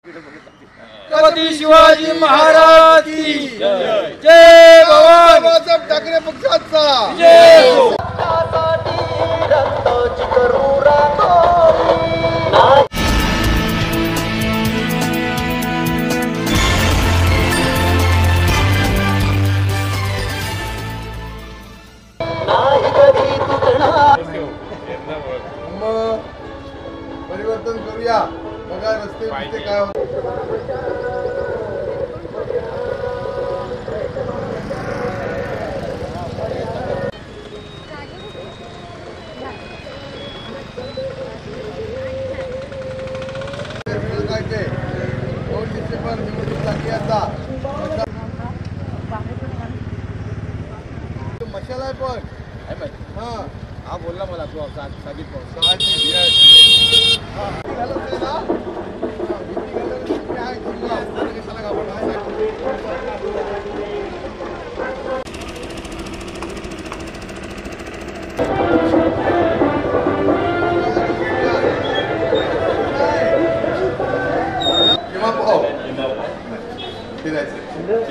छत्रपती शिवाजी महाराज की जय। जय भवानी बाळासाहेब ठाकरे पक्षाचा जय हो। परिवर्तन करूया बघा रस्ते काय होते। डिसेंबर निवडणूक लागली आता मशाला आहे पण हा बोलला मला तू सांगितलं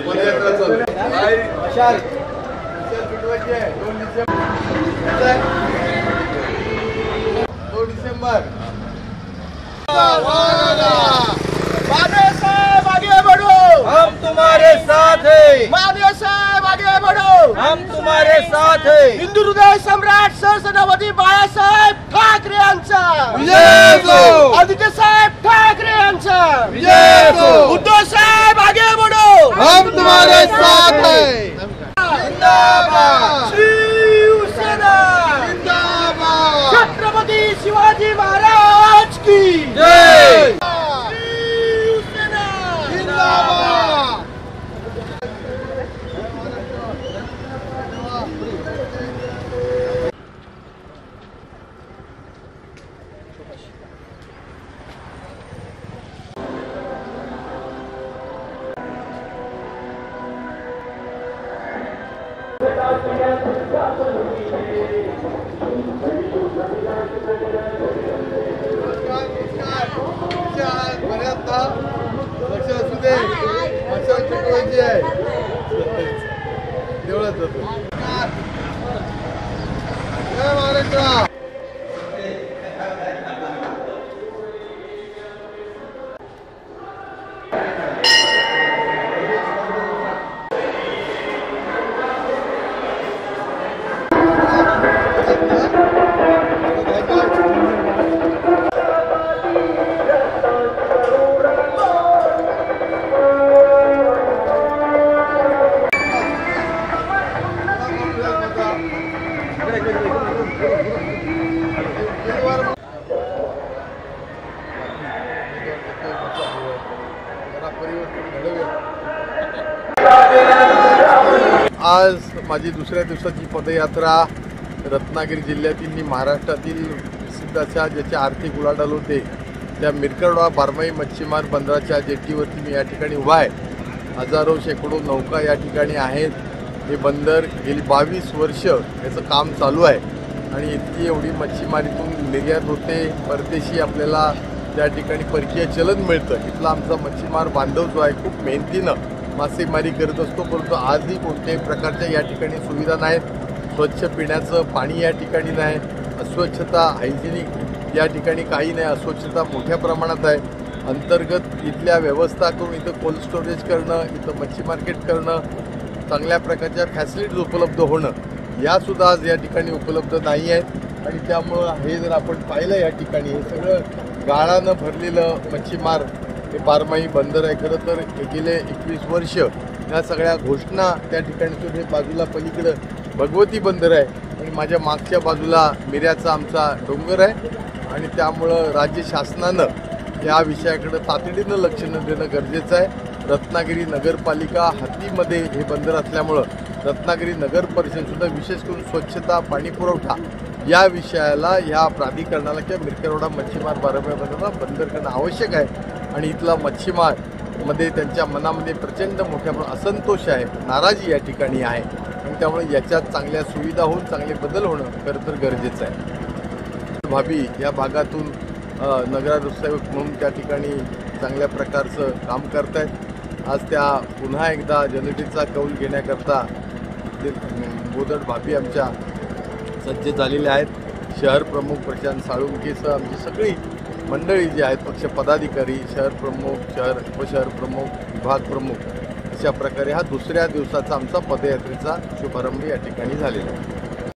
पदयात्रा चालू मशाल पेटवायची आहे 2 डिसेंबर माधव साहब आगे बढ़ो, हम तुम्हारे साथ हैं। माधव साहब आगे बढ़ो, हम तुम्हारे साथ हैं। हिंदू हृदय सम्राट सरसेनापती बाळासाहेब ठाकरे यांचा विजय असो। आदित्य साहेब ठाकरे यांचा विजय असो। उद्धव साहेब आगे बढ़ो, हम तुम्हारे साथ हैं। जिंदाबाद शिवसेना जिंदाबाद छत्रपती शिवाजी महाराज की जय। शिवसेना जिंदाबाद लक्ष असू दे मशाल पेटवायची आहे देवळात जातो। जय महाराष्ट्र। आज माझी दुसऱ्या दिवसाची पदयात्रा रत्नागिरी जिल्ह्यातील आणि महाराष्ट्रातील प्रसिद्ध अशा ज्याचे आर्थिक उलाढाल होते त्या मिरकडवा बारमाही मच्छीमार बंदराच्या जेटीवरती मी या ठिकाणी उभा आहे। हजारो शेकडो नौका या ठिकाणी आहेत। हे बंदर गेली 22 वर्ष याचं काम चालू आहे आणि इतकी एवढी मच्छीमारीतून निर्यात होते। परदेशी आपल्याला त्या ठिकाणी परकीय चलन मिळतं। इथला आमचा मच्छीमार बांधव जो आहे खूप मेहनतीनं मासेमारी करत असतो, परंतु आजही कोणत्याही प्रकारच्या या ठिकाणी सुविधा नाहीत। स्वच्छ पिण्याचं पाणी या ठिकाणी नाही, अस्वच्छता हायजिनिक या ठिकाणी काही नाही, अस्वच्छता मोठ्या प्रमाणात आहे। अंतर्गत इथल्या व्यवस्था करून इथं कोल्ड स्टोरेज करणं, इथं मच्छी मार्केट करणं, चांगल्या प्रकारच्या फॅसिलिटीज उपलब्ध होणं यासुद्धा आज या ठिकाणी उपलब्ध नाही आहेत। आणि त्यामुळं हे जर आपण पाहिलं या ठिकाणी हे सगळं गाळानं भरलेलं मच्छीमार हे बारमाही बंदर आहे। खरं तर गेले 21 वर्ष या सगळ्या घोषणा त्या ठिकाणी हे बाजूला पलीकडं भगवती बंदर आहे आणि माझ्या मागच्या बाजूला मिऱ्याचा आमचा डोंगर आहे आणि त्यामुळं राज्य शासनानं या विषयाकडे तातडीनं लक्ष देणं गरजेचं आहे। रत्नागिरी नगरपालिका हद्दीमध्ये हे बंदर असल्यामुळं रत्नागिरी नगर परिषदसुद्धा विशेष करून स्वच्छता पाणी पुरवठा या विषयाला या प्राधिकरणाला किंवा मिरकरवाडा मच्छीमार बारमाही बंदराला बंदर करणं आवश्यक आहे। आणि इथला मच्छीमार मध्ये त्यांच्या मनामध्ये प्रचंड मोठ्या असंतोष आहे, नाराजी या ठिकाणी आहे आणि त्यामुळे याच्यात चांगल्या सुविधा होऊन चांगले बदल होणं खरं तर गरजेचं आहे। भाभी या भागातून नगरसेवक म्हणून त्या ठिकाणी चांगल्या प्रकारचं काम करत आहेत. आज त्या पुन्हा एकदा जनतेचा कौल घेण्याकरता ते बोदड भाभी आमच्या सज्ज झालेल्या आहेत. शहर प्रमुख प्रशांत साळुंकेसह आमची सगळी मंडळी जी आहेत, पक्ष पदाधिकारी, शहर प्रमुख, उपशहर प्रमुख, विभाग प्रमुख, अशा प्रकारे हा दुसऱ्या दिवसाचा आमचा पदयात्रेचा शुभारंभ या ठिकाणी झालेला आहे.